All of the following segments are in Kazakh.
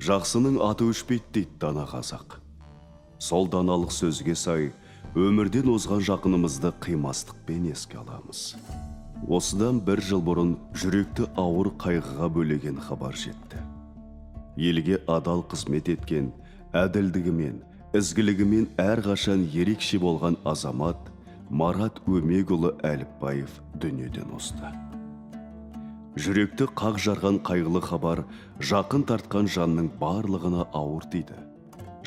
Жақсының аты өшпейді дейді дана қазақ. Сол даналық сөзге сай, өмірден озған жақынымызды қимастықпен еске аламыз. Осыдан бір жыл бұрын жүректі ауыр қайғыға бөлеген хабар жетті. Елге адал қызмет еткен, әділдігімен, ізгілігімен әрқашан ерекше болған азамат Марат Өмегұлы Әліпбаев дүниеден озды. Жүректі қақ жарған қайғылы хабар жақын тартқан жанның барлығына ауыр тиді.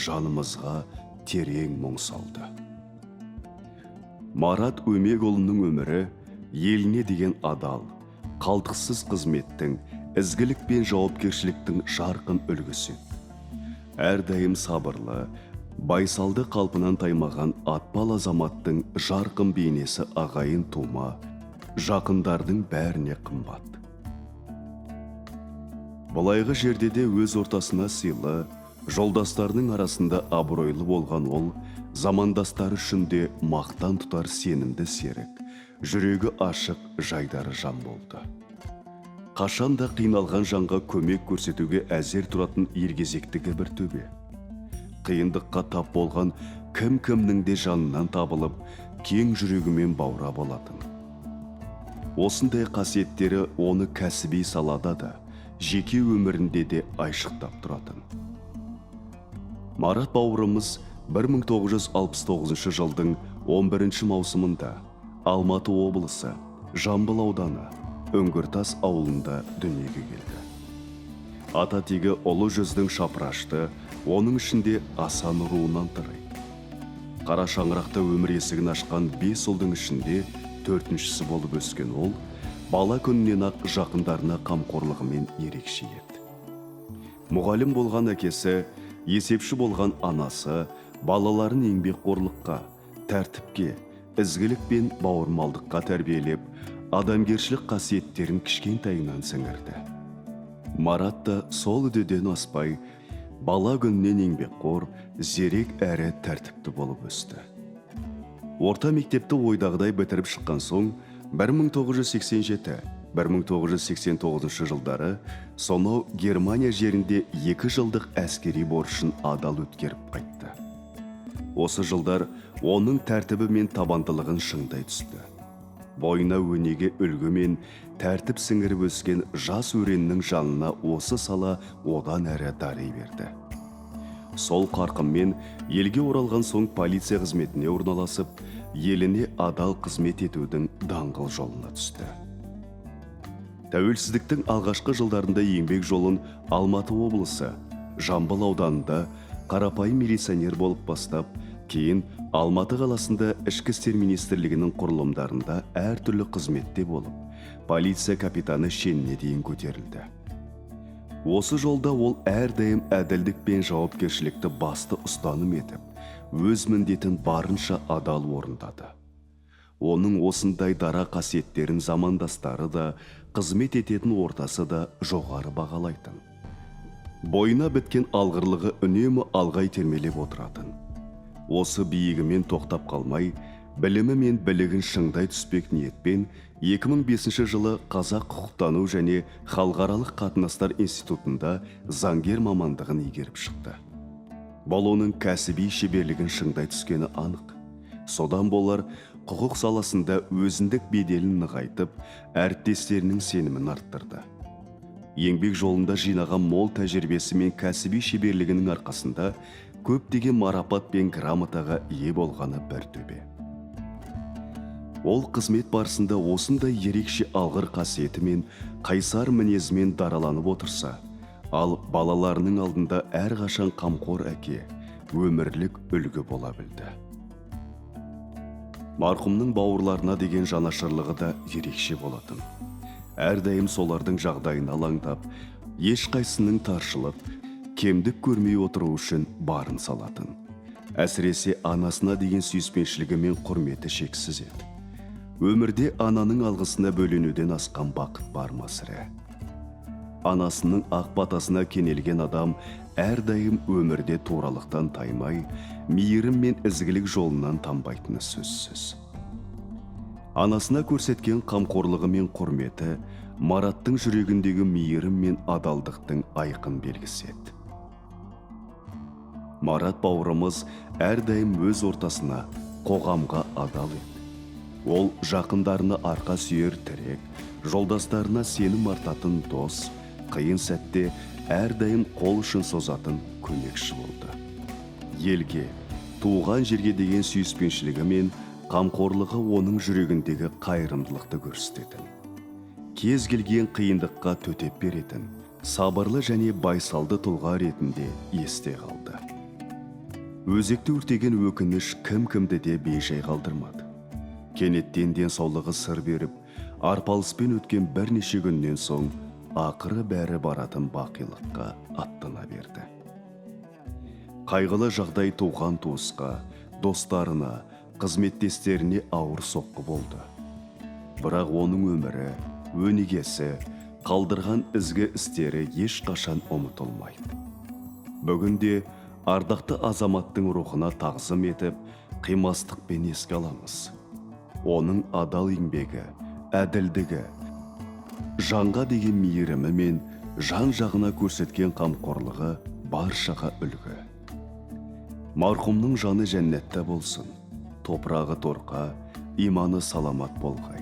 Жанымызға терең мұң салды. Марат Өмегұлының өмірі еліне деген адал, қалтқысыз қызметтің, ізгілік пен жауапкершіліктің жарқын үлгісі. Әрдайым сабырлы, байсалды қалпынан таймаған атпал азаматтың жарқын бейнесі ағайын тума, жақындардың бәріне қымбат. Былайғы жерде де өз ортасына сыйлы, жолдастарының арасында абыройлы болған ол, замандастары үшін де мақтан тұтар сенімді серік, жүрегі ашық жайдары жан болды. Қашанда қиналған жанға көмек көрсетуге әзер тұратын ергезектігі бір төбе. Қиындыққа тап болған кім-кімнің де жанынан табылып, кең жүрегімен баурап алатын. Осындай қасиеттері оны кәсіби салада да, жеке өмірінде де айшықтап тұратын. Марат бауырымыз 1969 жылдың 11 маусымында Алматы облысы, Жамбыл ауданы, Үңгіртас ауылында дүниеге келді. Ата тегі ұлы жүздің шапырашты, оның ішінде Асан руынан тарайды. Қара шаңырақта өмір есігін ашқан 5 ұлдың ішінде 4-шісі болып өскен ол, бала күнінен ақ жақындарына қамқорлығымен ерекше еді. Мұғалім болған әкесі, есепші болған анасы, балаларын еңбекқорлыққа, тәртіпке, ізгілік пен бауырмалдыққа тәрбиелеп, адамгершілік қасиеттерін кішкентайынан сіңірді. Марат та сол үдеден аспай, бала күнінен еңбекқор, зерек әрі тәртіпті болып өсті. Орта мектепті ойдағыдай бітіріп шыққан соң, 1987-1989 жылдары сонау Германия жерінде 2 жылдық әскери борышын адал өткеріп қайтты. Осы жылдар оның тәртібі мен табандылығын шыңдай түсті. Бойына өнеге үлгі мен тәртіп сіңіріп өскен жас өреннің жанына осы сала одан әрі дами берді. Сол қарқынмен елге оралған соң полиция қызметіне орналасып, еліне адал қызмет етудің даңғыл жолына түсті. Тәуелсіздіктің алғашқы жылдарында еңбек жолын Алматы облысы, Жамбыл ауданында қарапайым милиционер болып бастап, кейін Алматы қаласында Ішкі істер министрлігінің құрылымдарында әртүрлі қызметте болып, полиция капитаны шеніне дейін көтерілді. Осы жолда ол әрдайым әділдік пен жауапкершілікті басты ұстаным етіп, өз міндетін барынша адал орындады. Оның осындай дара қасиеттерін замандастары да, қызмет ететін ортасы да жоғары бағалайтын. Бойына біткен алғырлығы үнемі алға итермелеп отыратын. Осы биігімен тоқтап қалмай, білімі мен білігін шыңдай түспек ниетпен 2005 жылы Қазақ құқықтану және халықаралық қатынастар институтында заңгер мамандығын игеріп шықты. Бұл оның кәсіби шеберлігін шыңдай түскені анық. Содан болар құқық саласында өзіндік беделін нығайтып, әріптестерінің сенімін арттырды. Еңбек жолында жинаған мол тәжірибесі мен кәсіби шеберлігінің арқасында көптеген марапат пен грамотаға ие болғаны бір төбе. Ол қызмет барысында осындай ерекше алғыр қасиеті мен қайсар мінезімен дараланып отырса, ал балаларының алдында әрқашан қамқор әке, өмірлік үлгі бола білді. Марқұмның бауырларына деген жанашырлығы да ерекше болатын. Әрдайым солардың жағдайын алаңдап, ешқайсының таршылық, кемдік көрмей отыру үшін барын салатын. Әсіресе анасына деген сүйіспеншілігі мен құрметі шексіз еді. Өмірде ананың алғысына бөленуден асқан бақыт бар ма сірә? Анасының ақ батасына кенелген адам әрдайым өмірде туралықтан таймай, мейірім мен ізгілік жолынан танбайтыны сөзсіз. Анасына көрсеткен қамқорлығы мен құрметі Мараттың жүрегіндегі мейірім мен адалдықтың айқын белгісі еді. Марат бауырымыз әрдайым өз ортасына, қоғамға адал еді. Ол жақындарына арқа сүйер тірек, жолдастарына сенім артатын дос, қиын сәтте әрдайым қол ұшын созатын көмекші болды. Елге, туған жерге деген сүйіспеншілігі мен қамқорлығы оның жүрегіндегі қайырымдылықты көрсететін. Кез келген қиындыққа төтеп беретін, сабырлы және байсалды тұлға ретінде есте қалды. Өзекті өртеген өкініш кім-кімді де бейжай қалдырмады. Кенеттен денсаулығы сыр беріп, арпалыспен өткен бірнеше күннен соң ақыры бәрі баратын бақилыққа аттана берді. Қайғылы жағдай туған туысқа, достарына, қызметтестеріне ауыр соққы болды. Бірақ оның өмірі, өнегесі, қалдырған ізгі істері ешқашан ұмытылмайды. Бүгінде ардақты азаматтың рухына тағзым етіп, қимастықпен еске аламыз. Оның адал еңбегі, әділдігі, жанға деген мейірімі мен жан-жағына көрсеткен қамқорлығы баршаға үлгі. Марқұмның жаны жәннатта болсын, топырағы торқа, иманы саламат болғай.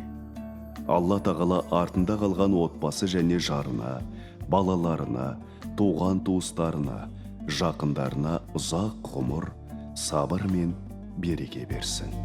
Алла тағала артында қалған отбасы және жарына, балаларына, туған туыстарына, жақындарына ұзақ ғұмыр, сабыр мен береке берсін.